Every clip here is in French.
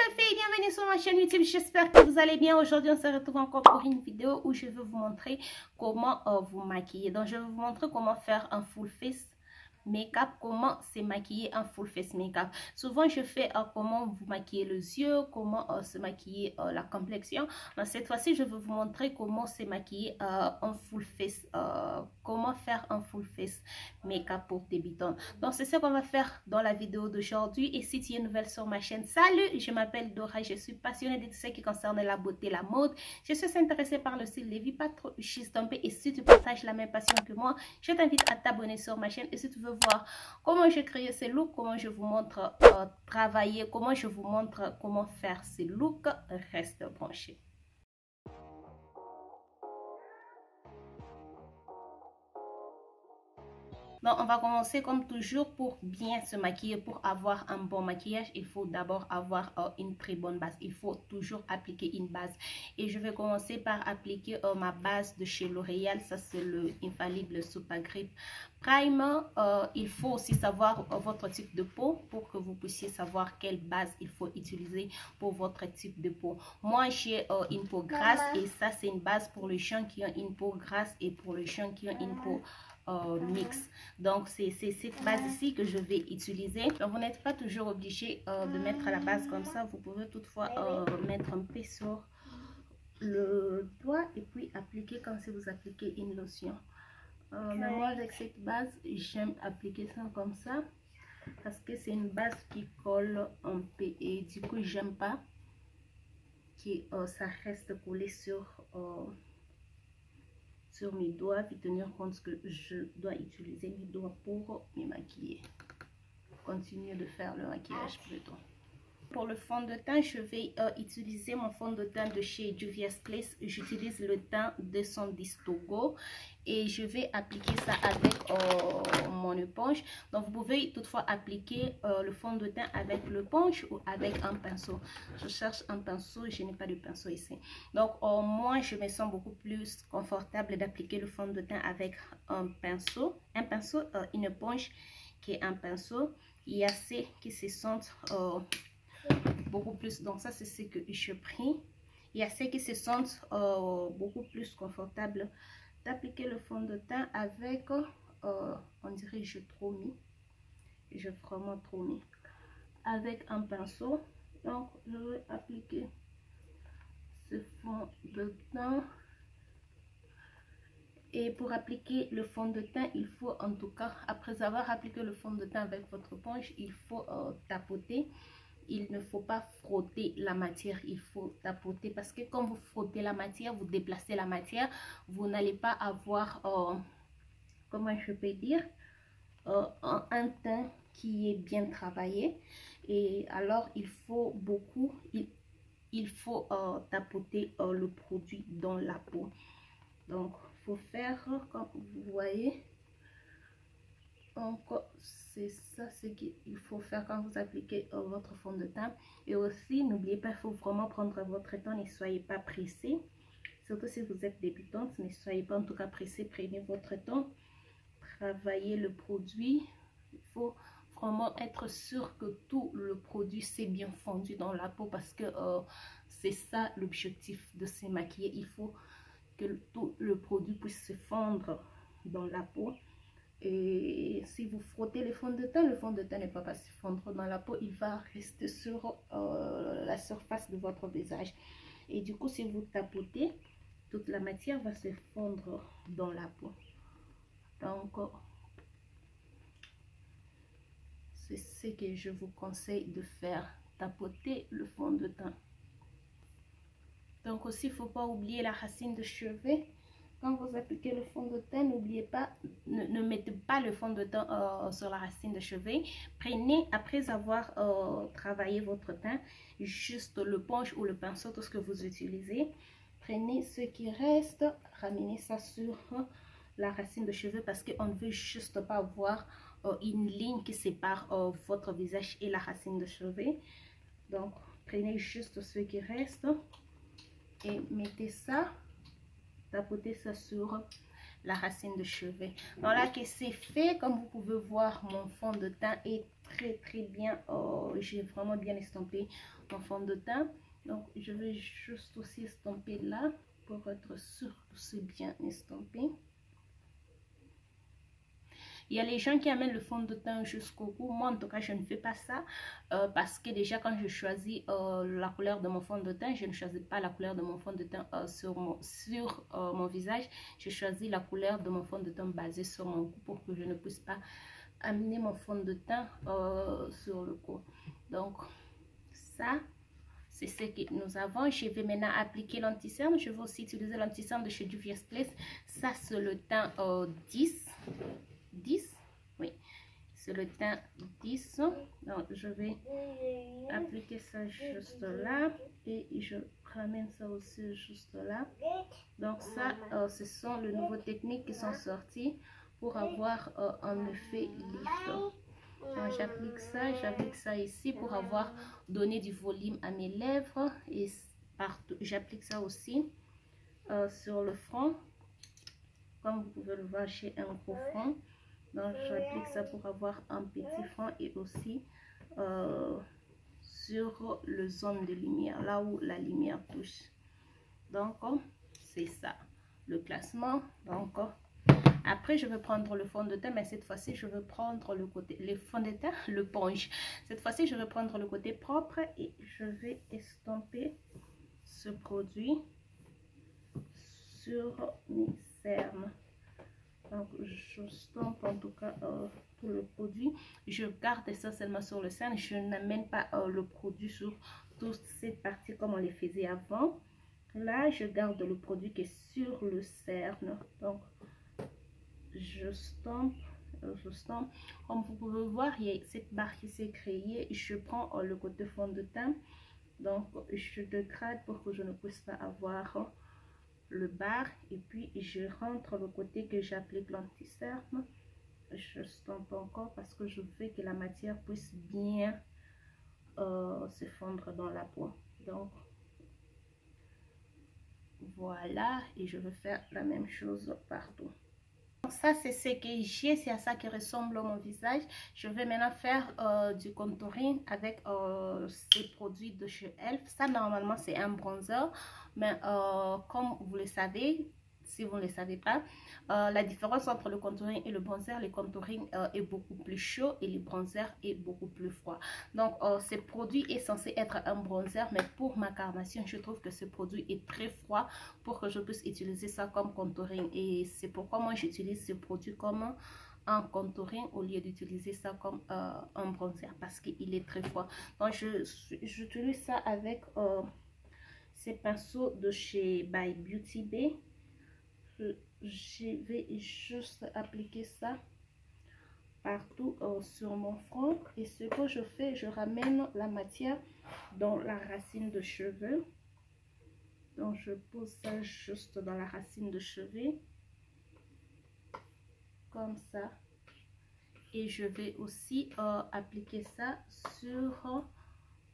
les filles, bienvenue sur ma chaîne YouTube, j'espère que vous allez bien. Aujourd'hui on se retrouve encore pour une vidéo où je vais vous montrer comment vous maquiller. Donc je vais vous montrer comment faire un full face make-up, comment se maquiller un full face make-up. Souvent je fais comment vous maquiller les yeux, comment se maquiller la complexion. Mais cette fois-ci je vais vous montrer comment se maquiller un full face, comment faire un full face make-up pour débutants. Donc c'est ce qu'on va faire dans la vidéo d'aujourd'hui. Et si tu es nouvelle sur ma chaîne, salut, je m'appelle Dora, je suis passionnée de tout ce qui concerne la beauté, la mode. Je suis intéressée par le style de vie, pas trop chistompé. Et si tu partages la même passion que moi, je t'invite à t'abonner sur ma chaîne. Et si tu veux voir comment je crée ces looks, comment je vous montre travailler, comment je vous montre comment faire ces looks, reste branché. Donc, on va commencer comme toujours pour bien se maquiller. Pour avoir un bon maquillage, il faut d'abord avoir une très bonne base. Il faut toujours appliquer une base. Et je vais commencer par appliquer ma base de chez L'Oréal. Ça, c'est le Infallible Super Grip Primer. Il faut aussi savoir votre type de peau pour que vous puissiez savoir quelle base il faut utiliser pour votre type de peau. Moi, j'ai une peau grasse et ça, c'est une base pour les gens qui ont une peau grasse et pour les gens qui ont une peau mix. Donc c'est cette base ici que je vais utiliser. Donc vous n'êtes pas toujours obligé de mettre la base comme ça. Vous pouvez toutefois mettre un peu sur le doigt et puis appliquer comme si vous appliquez une lotion. Mais moi avec cette base j'aime appliquer ça comme ça parce que c'est une base qui colle un peu et du coup j'aime pas que ça reste collé sur mes doigts, puis tenir compte que je dois utiliser mes doigts pour me maquiller. Continuer de faire le maquillage plutôt. Pour le fond de teint, je vais utiliser mon fond de teint de chez Juvia's Place. J'utilise le teint 210 Togo et je vais appliquer ça avec mon éponge. Donc vous pouvez toutefois appliquer le fond de teint avec l'éponge ou avec un pinceau. Je cherche un pinceau, je n'ai pas de pinceau ici. Donc moi je me sens beaucoup plus confortable d'appliquer le fond de teint avec un pinceau, une éponge qui est un pinceau. Il y a ceux qui se sentent beaucoup plus, donc ça c'est ce que je pris. Il y a ceux qui se sentent beaucoup plus confortables d'appliquer le fond de teint avec on dirait j'ai vraiment trop mis avec un pinceau. Donc je vais appliquer ce fond de teint. Et pour appliquer le fond de teint, il faut en tout cas, après avoir appliqué le fond de teint avec votre éponge, il faut tapoter. Il ne faut pas frotter la matière, il faut tapoter parce que quand vous frottez la matière, vous déplacez la matière, vous n'allez pas avoir, comment je peux dire, un teint qui est bien travaillé. Et alors il faut beaucoup, il faut tapoter le produit dans la peau. Donc il faut faire comme vous voyez. Donc c'est ça ce qu'il faut faire quand vous appliquez votre fond de teint. Et aussi n'oubliez pas, il faut vraiment prendre votre temps, ne soyez pas pressé, surtout si vous êtes débutante, ne soyez pas en tout cas pressé. Prenez votre temps, travaillez le produit. Il faut vraiment être sûr que tout le produit s'est bien fondu dans la peau parce que c'est ça l'objectif de se maquiller. Il faut que tout le produit puisse se fondre dans la peau. Et si vous frottez le fond de teint n'est pas se fondre dans la peau, il va rester sur la surface de votre visage. Et du coup, si vous tapotez, toute la matière va se fondre dans la peau. Donc, c'est ce que je vous conseille de faire, tapoter le fond de teint. Donc aussi, il ne faut pas oublier la racine de cheveux. Quand vous appliquez le fond de teint, n'oubliez pas, ne mettez pas le fond de teint sur la racine de cheveux. Prenez, après avoir travaillé votre teint, juste l'éponge ou le pinceau, tout ce que vous utilisez. Prenez ce qui reste, ramenez ça sur la racine de cheveux parce qu'on ne veut juste pas voir une ligne qui sépare votre visage et la racine de cheveux. Donc, prenez juste ce qui reste et mettez ça. Tapoter ça sur la racine de cheveux. Donc là que c'est fait, comme vous pouvez voir, mon fond de teint est très bien. J'ai vraiment bien estampé mon fond de teint. Donc je vais juste aussi estomper là pour être sûr que c'est bien estampé. Il y a les gens qui amènent le fond de teint jusqu'au bout. Moi, en tout cas, je ne fais pas ça parce que déjà, quand je choisis la couleur de mon fond de teint, je ne choisis pas la couleur de mon fond de teint sur mon visage. Je choisis la couleur de mon fond de teint basée sur mon cou pour que je ne puisse pas amener mon fond de teint sur le cou. Donc, ça, c'est ce que nous avons. Je vais maintenant appliquer l'anti-cerne. Je vais aussi utiliser l'anti-cerne de chez Juvia's Place. Ça, c'est le teint 10. Oui, c'est le teint 10. Donc je vais appliquer ça juste là et je ramène ça aussi juste là. Donc ça ce sont les nouvelles techniques qui sont sorties pour avoir un effet lift. Donc j'applique ça ici pour avoir donné du volume à mes lèvres et partout. J'applique ça aussi sur le front, comme vous pouvez le voir, j'ai un gros front. Donc j'applique ça pour avoir un petit front et aussi sur le zone de lumière, là où la lumière touche. Donc c'est ça le classement. Donc après je vais prendre le fond de teint, mais cette fois-ci je vais prendre le fond de teint, le ponge. Cette fois-ci je vais prendre le côté propre et je vais estomper ce produit sur mes cernes. Donc je stompe en tout cas tout le produit. Je garde essentiellement sur le cerne. Je n'amène pas le produit sur toute cette partie comme on les faisait avant. Là je garde le produit qui est sur le cerne. Donc je stompe. Comme vous pouvez voir, il y a cette barre qui s'est créée. Je prends le côté fond de teint. Donc je dégrade pour que je ne puisse pas avoir le bar, et puis je rentre le côté que j'applique l'anti-cerne. Je stompe encore parce que je veux que la matière puisse bien se fondre dans la peau. Donc voilà, et je vais faire la même chose partout. Donc ça c'est ce que j'ai, c'est à ça qui ressemble mon visage. Je vais maintenant faire du contouring avec ces produits de chez Elf. Ça normalement c'est un bronzer, mais comme vous le savez, si vous ne le savez pas, la différence entre le contouring et le bronzer, le contouring est beaucoup plus chaud et le bronzer est beaucoup plus froid. Donc ce produit est censé être un bronzer, mais pour ma carnation je trouve que ce produit est très froid pour que je puisse utiliser ça comme contouring, et c'est pourquoi moi j'utilise ce produit comme un contouring au lieu d'utiliser ça comme un bronzer, parce qu'il est très froid. Donc j'utilise ça avec ces pinceaux de chez By Beauty Bay. Je vais juste appliquer ça partout sur mon front, et ce que je fais, je ramène la matière dans la racine de cheveux. Donc je pose ça juste dans la racine de cheveux comme ça, et je vais aussi appliquer ça sur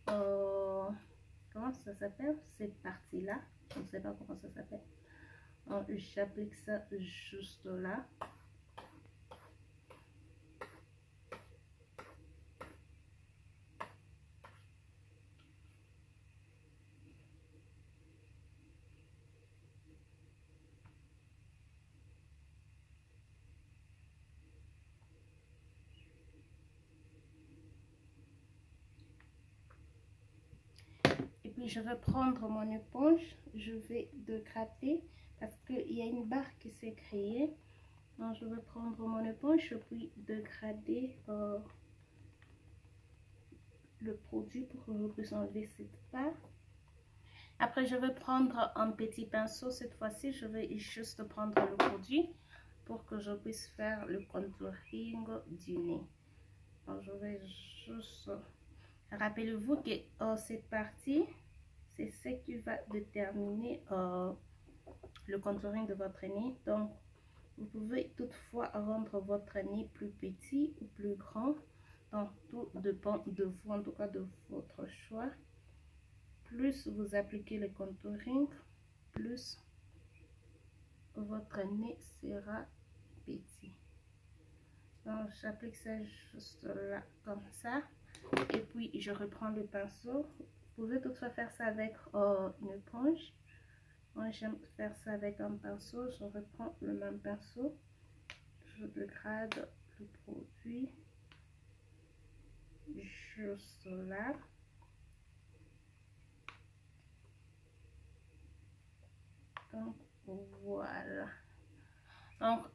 comment ça s'appelle, cette partie là, je ne sais pas comment ça s'appelle. J'applique ça juste là. Et puis je vais prendre mon éponge, je vais dégrader parce qu'il y a une barre qui s'est créée. Donc je vais prendre mon éponge puis dégrader le produit pour que je puisse enlever cette barre. Après je vais prendre un petit pinceau. Cette fois-ci je vais juste prendre le produit pour que je puisse faire le contouring du nez. Alors je vais juste, rappelez-vous que cette partie c'est ce qui va déterminer le contouring de votre nez. Donc vous pouvez toutefois rendre votre nez plus petit ou plus grand. Donc tout dépend de vous, en tout cas de votre choix. Plus vous appliquez le contouring, plus votre nez sera petit. Donc j'applique ça juste là comme ça, et puis je reprends le pinceau pouvez toutefois faire ça avec une éponge. Moi, j'aime faire ça avec un pinceau. Je reprends le même pinceau. Je dégrade le produit. Juste là. Donc, voilà. Donc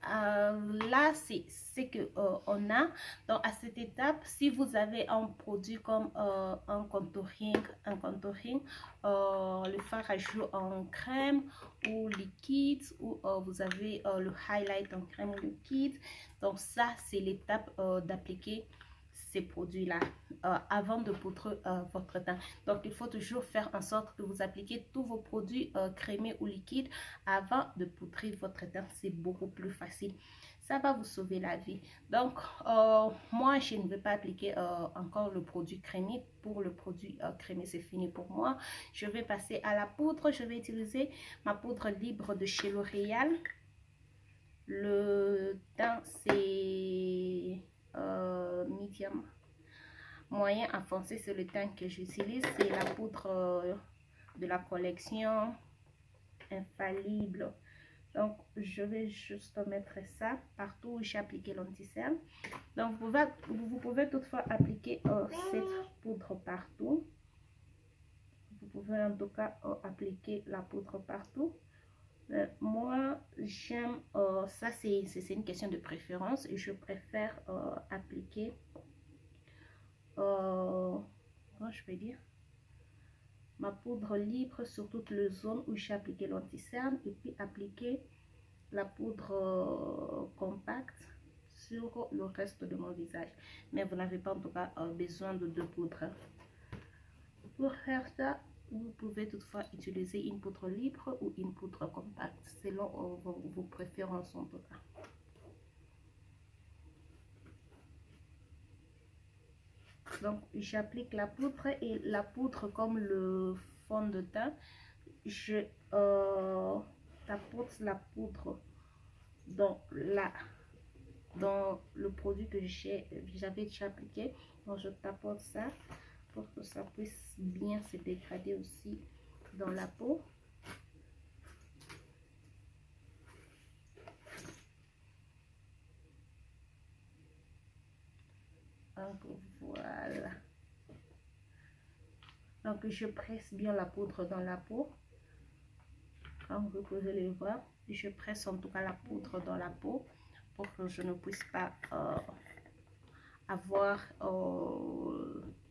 là, c'est ce que on a. Donc à cette étape, si vous avez un produit comme un contouring, le fard à joues en crème ou liquide, ou vous avez le highlight en crème ou liquide. Donc ça, c'est l'étape d'appliquer ces produits là avant de poudrer votre teint. Donc il faut toujours faire en sorte que vous appliquez tous vos produits crémés ou liquides avant de poudrer votre teint. C'est beaucoup plus facile, ça va vous sauver la vie. Donc moi je ne vais pas appliquer encore le produit crémé. Pour le produit crémé, c'est fini pour moi. Je vais passer à la poudre. Je vais utiliser ma poudre libre de chez L'Oréal. Le teint c'est medium moyen à foncé, c'est le teint que j'utilise. C'est la poudre de la collection Infallible. Donc je vais juste mettre ça partout où j'ai appliqué l'anti-cerne. Donc vous pouvez toutefois appliquer cette poudre partout. Vous pouvez en tout cas appliquer la poudre partout. Moi j'aime ça, c'est une question de préférence, et je préfère appliquer comment je peux dire, ma poudre libre sur toute la zone où j'ai appliqué l'anti-cerne, et puis appliquer la poudre compacte sur le reste de mon visage. Mais vous n'avez pas en tout cas besoin de deux poudres. Pour faire ça, vous pouvez toutefois utiliser une poudre libre ou une poudre compacte selon vos préférences en tout cas. Donc j'applique la poudre, et la poudre comme le fond de teint, je tapote la poudre dans le produit que j'avais déjà appliqué. Donc je tapote ça pour que ça puisse bien se dégrader aussi dans la peau. Donc voilà. Donc je presse bien la poudre dans la peau. Comme vous pouvez le voir, je presse en tout cas la poudre dans la peau pour que je ne puisse pas avoir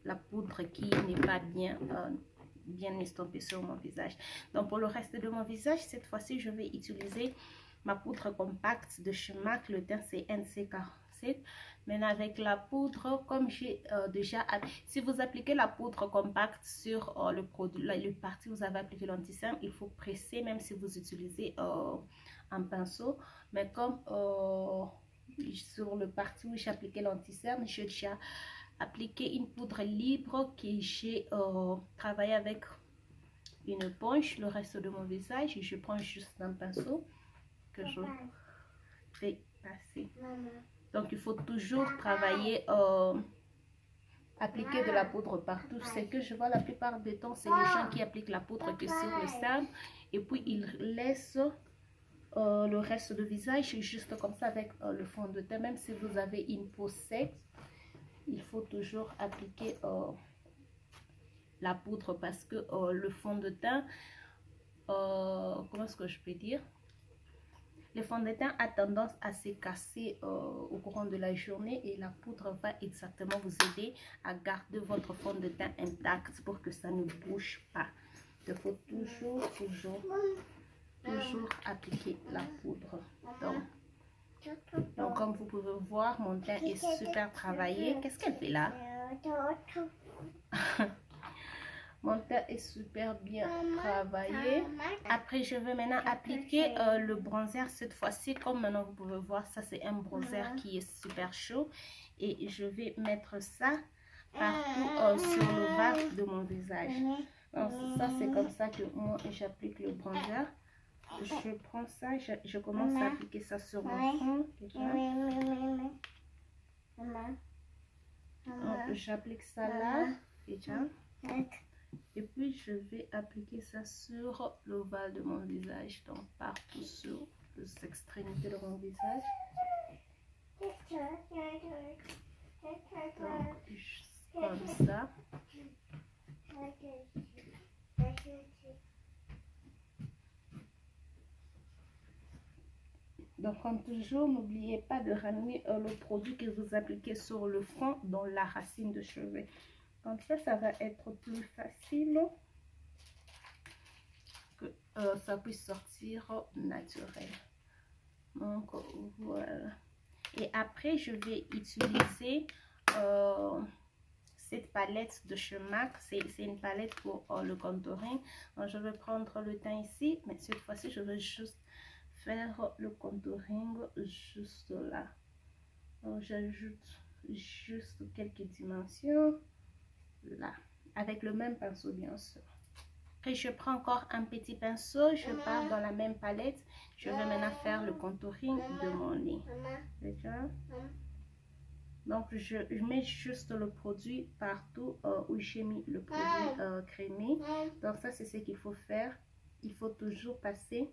la poudre qui n'est pas bien estompée sur mon visage. Donc pour le reste de mon visage, cette fois-ci je vais utiliser ma poudre compacte de chez MAC. Le teint c'est NC47. Maintenant avec la poudre, comme j'ai déjà, si vous appliquez la poudre compacte sur le produit, le parti où vous avez appliqué l'anti-cerne, il faut presser même si vous utilisez un pinceau. Mais comme sur le parti où j'ai appliqué l'anti-cerne, j'ai déjà appliqué une poudre libre que j'ai travaillé avec une éponge. Le reste de mon visage, je prends juste un pinceau que je vais passer. Donc il faut toujours travailler, appliquer de la poudre partout. C'est que je vois la plupart du temps, c'est les gens qui appliquent la poudre que sur le cerne, et puis ils laissent le reste du visage juste comme ça avec le fond de teint. Même si vous avez une peau sèche, il faut toujours appliquer la poudre, parce que le fond de teint, comment est-ce que je peux dire, le fond de teint a tendance à se casser au courant de la journée, et la poudre va exactement vous aider à garder votre fond de teint intact pour que ça ne bouge pas. Il faut toujours appliquer la poudre. Donc comme vous pouvez voir, mon teint est super travaillé. Qu'est-ce qu'elle fait là? Mon teint est super bien travaillé. Après, je vais maintenant appliquer le bronzer. Cette fois-ci, comme maintenant vous pouvez voir, ça c'est un bronzer qui est super chaud. Et je vais mettre ça partout sur le bas de mon visage. Donc ça, c'est comme ça que moi j'applique le bronzer. Je prends ça, je commence à appliquer ça sur mon front. Donc j'applique ça là. Déjà. Et puis je vais appliquer ça sur l'ovale de mon visage, donc partout sur les extrémités de mon visage. Donc comme ça. Donc comme toujours, n'oubliez pas de ramener le produit que vous appliquez sur le front dans la racine de cheveux. Comme ça va être plus facile que ça puisse sortir naturel. Donc voilà. Et après, je vais utiliser cette palette de chez MAC. C'est une palette pour le contouring. Donc, je vais prendre le teint ici, mais cette fois-ci, je vais juste faire le contouring juste là. Donc, j'ajoute juste quelques dimensions là, avec le même pinceau bien sûr. Après, je prends encore un petit pinceau, je pars dans la même palette. Je vais maintenant faire le contouring de mon nez. D'accord? Donc, je mets juste le produit partout où j'ai mis le produit crémé. Donc, ça, c'est ce qu'il faut faire. Il faut toujours passer.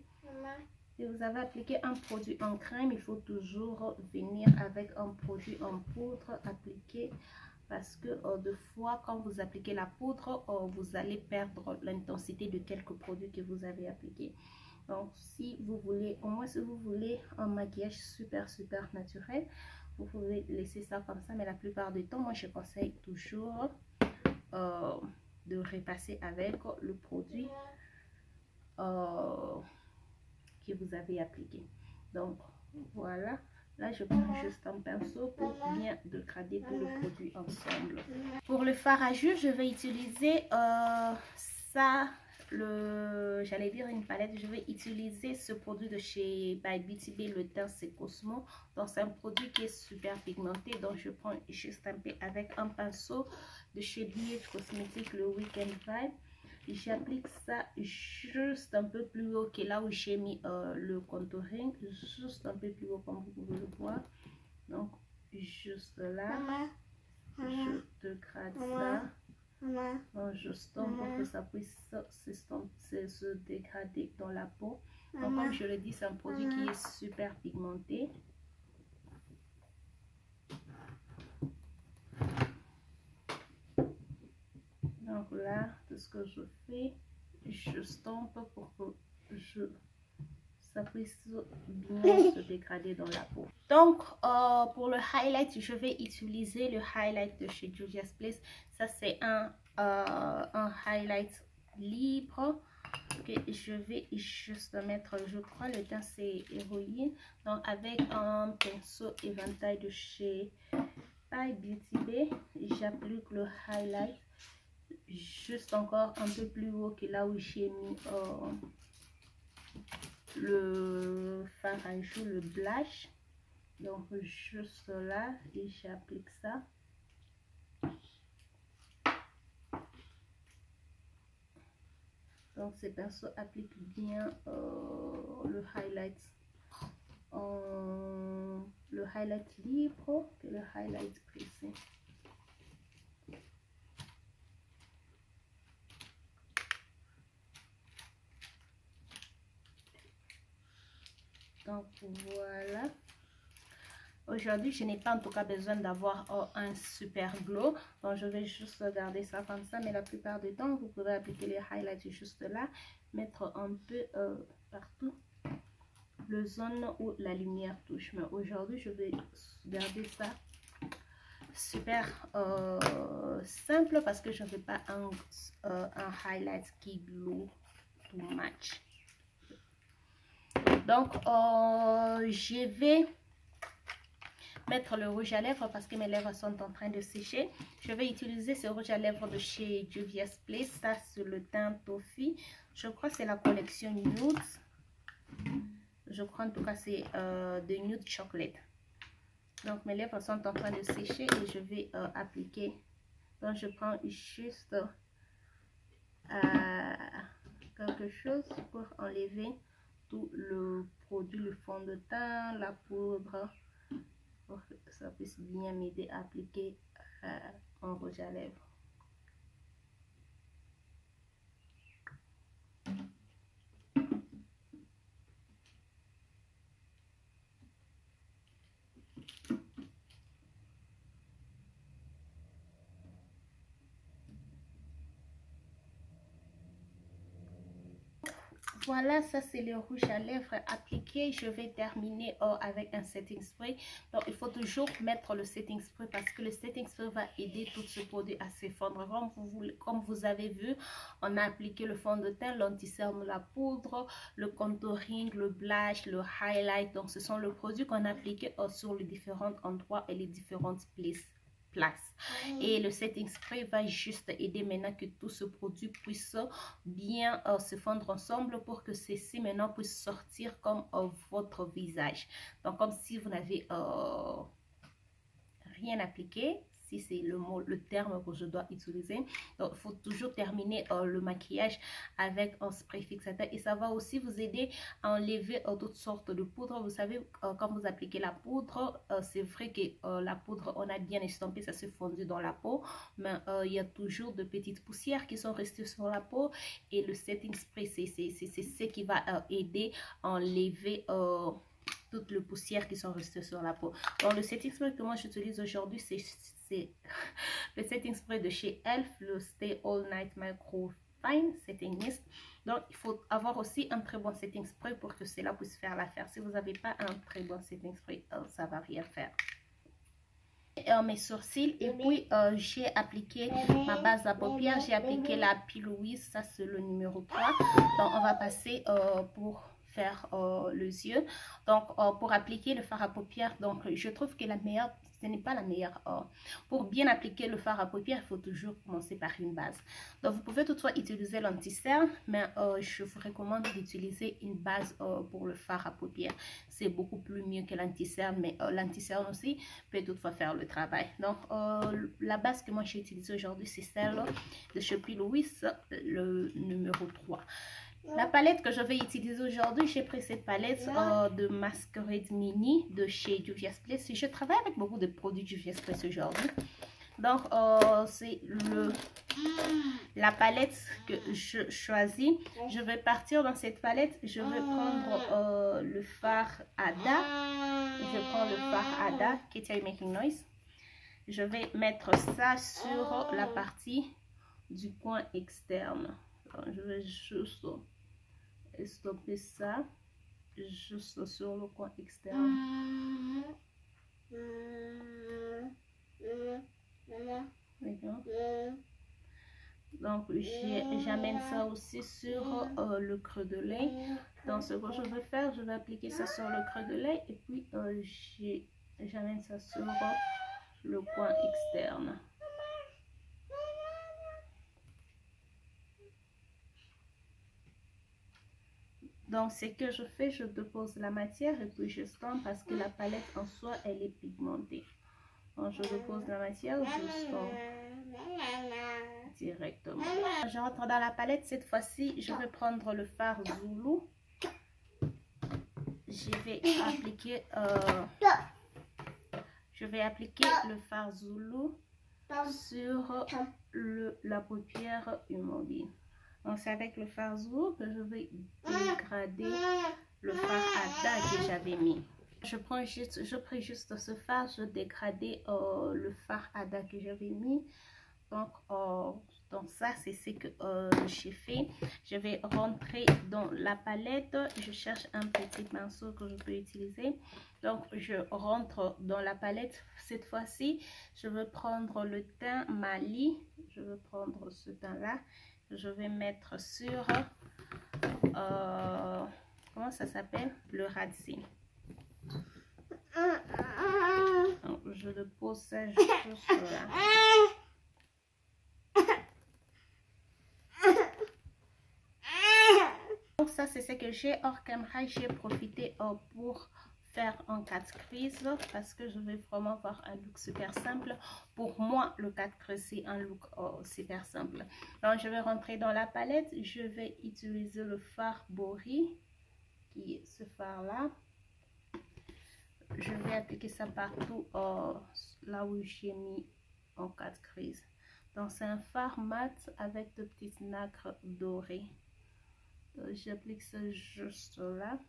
Si vous avez appliqué un produit en crème, il faut toujours venir avec un produit en poudre appliqué. Parce que deux fois, quand vous appliquez la poudre, vous allez perdre l'intensité de quelques produits que vous avez appliqués. Donc, si vous voulez, au moins si vous voulez un maquillage super naturel, vous pouvez laisser ça comme ça. Mais la plupart du temps, moi, je conseille toujours de repasser avec le produit que vous avez appliqué. Donc, voilà. Là, je prends juste un pinceau pour bien dégrader tout le produit ensemble. Pour le fard à jour, je vais utiliser ça, j'allais dire une palette. Je vais utiliser ce produit de chez By Beauty Bay, le teint c'est Cosmo. Donc, c'est un produit qui est super pigmenté. Donc, je prends juste un peu avec un pinceau de chez BH Cosmetics, le Weekend Vibe. J'applique ça juste un peu plus haut que là où j'ai mis le contouring, juste un peu plus haut comme vous pouvez le voir. Donc juste là, je dégrade ça. Donc, je stompe pour que ça puisse se dégrader dans la peau. Donc comme je le dis, c'est un produit qui est super pigmenté. Donc là, tout ce que je fais, je stompe pour que ça puisse bien se dégrader dans la peau. Donc pour le highlight, je vais utiliser le highlight de chez Juvia's Place. Ça c'est un highlight libre que je vais juste mettre, je crois le teint c'est héroïne. Donc avec un pinceau éventail de chez By Beauty Bay, j'applique le highlight juste encore un peu plus haut que là où j'ai mis le fard à joues, le blush. Donc juste là, et j'applique ça. Donc ces pinceaux appliquent bien le highlight libre que le highlight pressé. Donc voilà. Aujourd'hui, je n'ai pas en tout cas besoin d'avoir un super glow. Donc je vais juste garder ça comme ça. Mais la plupart du temps, vous pouvez appliquer les highlights juste là. Mettre un peu partout le zone où la lumière touche. Mais aujourd'hui, je vais garder ça super simple parce que je ne veux pas un highlight qui glow too much. Donc je vais mettre le rouge à lèvres parce que mes lèvres sont en train de sécher. Je vais utiliser ce rouge à lèvres de chez Juvia's Place. Ça c'est le teint Toffee. Je crois que c'est la collection Nude. Je crois en tout cas c'est de Nude Chocolate. Donc mes lèvres sont en train de sécher et je vais appliquer. Donc je prends juste quelque chose pour enlever tout le produit, le fond de teint, la poudre, pour que ça puisse bien m'aider à appliquer un rouge à lèvres. Voilà, ça c'est le rouge à lèvres appliqué. Je vais terminer avec un setting spray. Donc il faut toujours mettre le setting spray parce que le setting spray va aider tout ce produit à s'effondrer. Comme vous avez vu, on a appliqué le fond de teint, l'anti-cerne, la poudre, le contouring, le blush, le highlight. Donc ce sont les produits qu'on a appliqués sur les différents endroits et les différentes places. Et le setting spray va juste aider maintenant que tout ce produit puisse bien se fondre ensemble pour que ceci maintenant puisse sortir comme votre visage. Donc comme si vous n'avez rien appliqué, si c'est le terme que je dois utiliser. Donc il faut toujours terminer le maquillage avec un spray fixateur et ça va aussi vous aider à enlever toutes sortes de poudres. Vous savez, quand vous appliquez la poudre, c'est vrai que la poudre, on a bien estampé, ça s'est fondu dans la peau, mais il y a toujours de petites poussières qui sont restées sur la peau et le setting spray, c'est ce qui va aider à enlever toutes les poussières qui sont restées sur la peau. Donc le setting spray que moi j'utilise aujourd'hui, c'est le setting spray de chez Elf, le Stay All Night Micro Fine Setting Mist. Donc il faut avoir aussi un très bon setting spray pour que cela puisse faire l'affaire. Si vous n'avez pas un très bon setting spray, ça va rien faire. Mes sourcils et puis j'ai appliqué ma base à paupières, j'ai appliqué la P. Louise, ça c'est le numéro 3. Donc on va passer pour faire les yeux. Donc pour appliquer le fard à paupières, donc je trouve que la meilleure, ce n'est pas la meilleure. Pour bien appliquer le fard à paupières, il faut toujours commencer par une base. Donc vous pouvez toutefois utiliser l'anti-cerne, mais je vous recommande d'utiliser une base pour le fard à paupières. C'est beaucoup plus mieux que l'anti-cerne, mais l'anti-cerne aussi peut toutefois faire le travail. Donc la base que moi j'ai utilisée aujourd'hui, c'est celle de chez P. Louise, le numéro 3. La palette que je vais utiliser aujourd'hui, j'ai pris cette palette de Masquerade Mini de chez Juvia's Place. Je travaille avec beaucoup de produits Juvia's Place aujourd'hui. Donc, c'est la palette que je choisis. Je vais partir dans cette palette. Je vais prendre le fard Ada. Je prends le fard Ada, Katie Are You Making Noise. Je vais mettre ça sur la partie du coin externe. Donc, je vais juste stopper ça juste sur le coin externe. Donc j'amène ça aussi sur le creux de l'œil. Donc ce que je vais faire, je vais appliquer ça sur le creux de l'œil et puis j'amène ça sur le coin externe. Donc, ce que je fais, je dépose la matière et puis je stampe parce que la palette en soi, elle est pigmentée. Donc, je dépose la matière, je stampe directement. Je rentre dans la palette. Cette fois-ci, je vais prendre le fard Zulu. Je vais appliquer le fard Zulu sur la paupière immobile. Donc c'est avec le fard Zulu que je vais dégrader le fard Ada que j'avais mis. Je prends juste ce fard, je dégradais le fard Ada que j'avais mis. Donc ça c'est ce que j'ai fait. Je vais rentrer dans la palette. Je cherche un petit pinceau que je peux utiliser. Donc je rentre dans la palette. Cette fois-ci, je vais prendre le teint Mali. Je vais prendre ce teint là. Je vais mettre sur comment ça s'appelle, le Radzi. Je le pose ça juste là. Donc ça c'est ce que j'ai hors caméra. J'ai profité pour faire en 4 crises parce que je vais vraiment avoir un look super simple. Pour moi le 4 crises c'est un look super simple. Donc je vais rentrer dans la palette. Je vais utiliser le fard Bori, qui est ce fard là. Je vais appliquer ça partout là où j'ai mis en 4 crises. Donc c'est un fard mat avec de petites nacres dorées. J'applique ça juste là.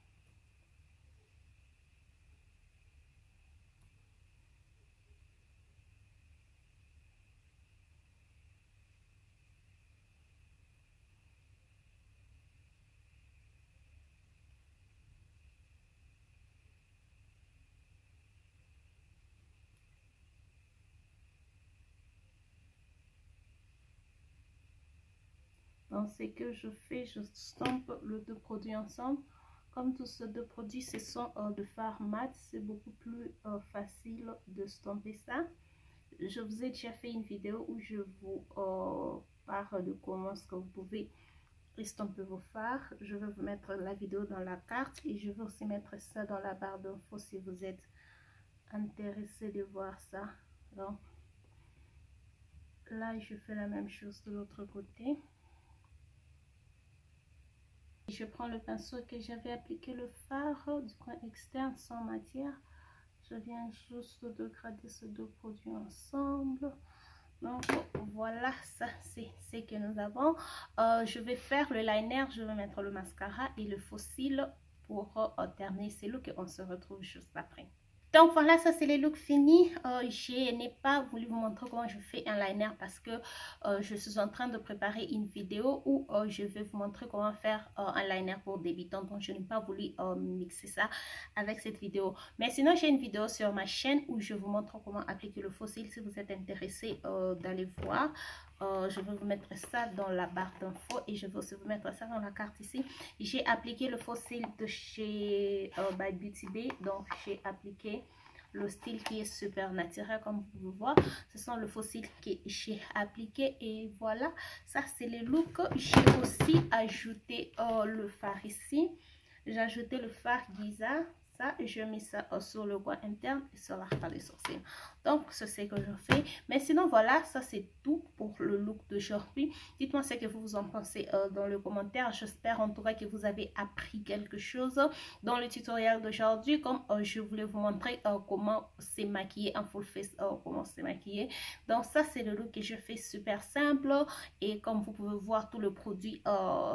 Donc, ce que je fais, je stampe les deux produits ensemble. Comme tous ces deux produits, ce sont de fard mat, c'est beaucoup plus facile de stamper ça. Je vous ai déjà fait une vidéo où je vous parle de comment est-ce que vous pouvez estomper vos fards. Je vais vous mettre la vidéo dans la carte et je vais aussi mettre ça dans la barre d'infos si vous êtes intéressé de voir ça. Donc là, je fais la même chose de l'autre côté. Je prends le pinceau que j'avais appliqué le fard du coin externe sans matière. Je viens juste de grader ces deux produits ensemble. Donc voilà, ça c'est ce que nous avons. Je vais faire le liner, je vais mettre le mascara et le faux cils pour terminer ces looks et on se retrouve juste après. Donc voilà, ça c'est les looks finis. Je n'ai pas voulu vous montrer comment je fais un liner parce que je suis en train de préparer une vidéo où je vais vous montrer comment faire un liner pour débutants. Donc je n'ai pas voulu mixer ça avec cette vidéo. Mais sinon j'ai une vidéo sur ma chaîne où je vous montre comment appliquer le faux cil. Si vous êtes intéressé d'aller voir. Je vais vous mettre ça dans la barre d'infos et je vais aussi vous mettre ça dans la carte ici. J'ai appliqué le faux cil de chez by Beauty Bay. Donc j'ai appliqué le style qui est super naturel comme vous pouvez voir. Ce sont le faux cil que j'ai appliqué et voilà, ça c'est le look. J'ai aussi ajouté le fard ici. J'ai ajouté le fard Giza. Je mets ça sur le coin interne et sur l'arcade des sourcils. Donc c'est ce que je fais. Mais sinon voilà, ça c'est tout pour le look d'aujourd'hui. Dites-moi ce que vous en pensez dans le commentaire. J'espère en tout cas que vous avez appris quelque chose dans le tutoriel d'aujourd'hui. Comme je voulais vous montrer comment se maquiller en full face, comment se maquiller. Donc ça c'est le look que je fais super simple. Et comme vous pouvez voir tout le produit,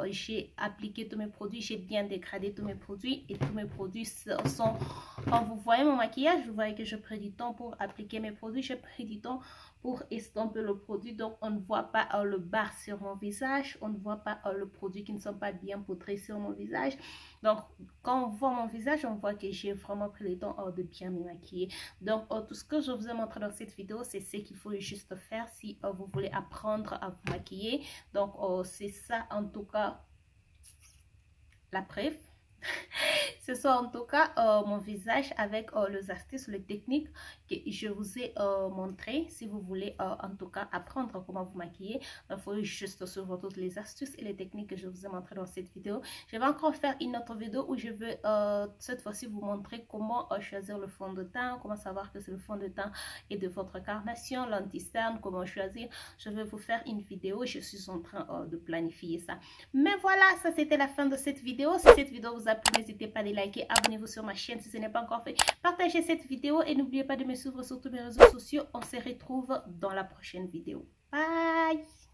j'ai appliqué tous mes produits. J'ai bien dégradé tous mes produits et tous mes produits sont... Quand vous voyez mon maquillage, vous voyez que je prends du temps pour appliquer mes produits, je prends du temps pour estomper le produit, donc on ne voit pas le bas sur mon visage, on ne voit pas le produit qui ne sont pas bien poudrés sur mon visage. Donc quand on voit mon visage, on voit que j'ai vraiment pris le temps de bien me maquiller. Donc tout ce que je vous ai montré dans cette vidéo, c'est ce qu'il faut juste faire si vous voulez apprendre à vous maquiller. Donc c'est ça en tout cas la preuve. Ce soit en tout cas mon visage avec les astuces, les techniques que je vous ai montré. Si vous voulez en tout cas apprendre comment vous maquiller, il faut juste suivre toutes les astuces et les techniques que je vous ai montrées dans cette vidéo. Je vais encore faire une autre vidéo où je vais cette fois-ci vous montrer comment choisir le fond de teint, comment savoir que c'est le fond de teint et de votre carnation, l'anti-cerne, comment choisir. Je vais vous faire une vidéo, je suis en train de planifier ça. Mais voilà, ça c'était la fin de cette vidéo. Si cette vidéo vous a plu, n'hésitez pas à liker, abonnez-vous sur ma chaîne si ce n'est pas encore fait, partagez cette vidéo et n'oubliez pas de me suivre sur tous mes réseaux sociaux. On se retrouve dans la prochaine vidéo. Bye.